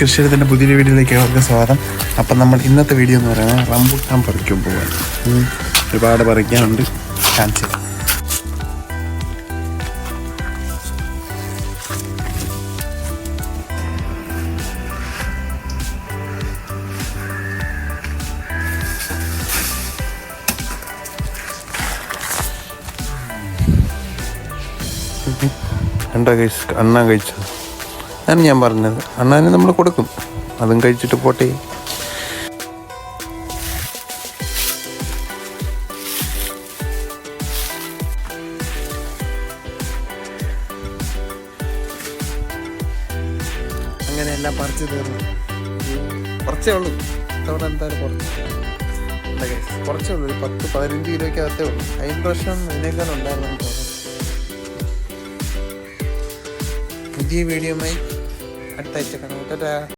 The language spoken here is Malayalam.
കൃഷിയുടെ പുതിയ വീഡിയോയിലേക്ക് അവർക്ക് സ്വാഗതം. അപ്പം നമ്മൾ ഇന്നത്തെ വീഡിയോ എന്ന് പറയുന്നത് റംബുട്ടാൻ പറിക്കാൻ പോകാൻ ഒരുപാട് പറിക്കാനുണ്ട്. കാണിച്ചു എന്താ അണ്ണാൻ കഴിച്ചത് ഞാൻ പറഞ്ഞത്. അണ്ണാന് നമ്മൾ കൊടുക്കും, അതും കഴിച്ചിട്ട് പോട്ടെ. അങ്ങനെ എല്ലാം പറിച്ചു തീർന്നു. കുറച്ചേ ഉള്ളൂ തവണ, എന്തായാലും കുറച്ചേ ഉള്ളൂ. ഒരു 10-15 കിലോയ്ക്കകത്തേ ഉള്ളൂ. അതിന് പ്രശ്നം ഇതിനേക്കാൾ ഉണ്ടായിരുന്നു തോന്നുന്നു. പുതിയ വീഡിയോയുമായി അടുത്ത ആഴ്ച കാണാം.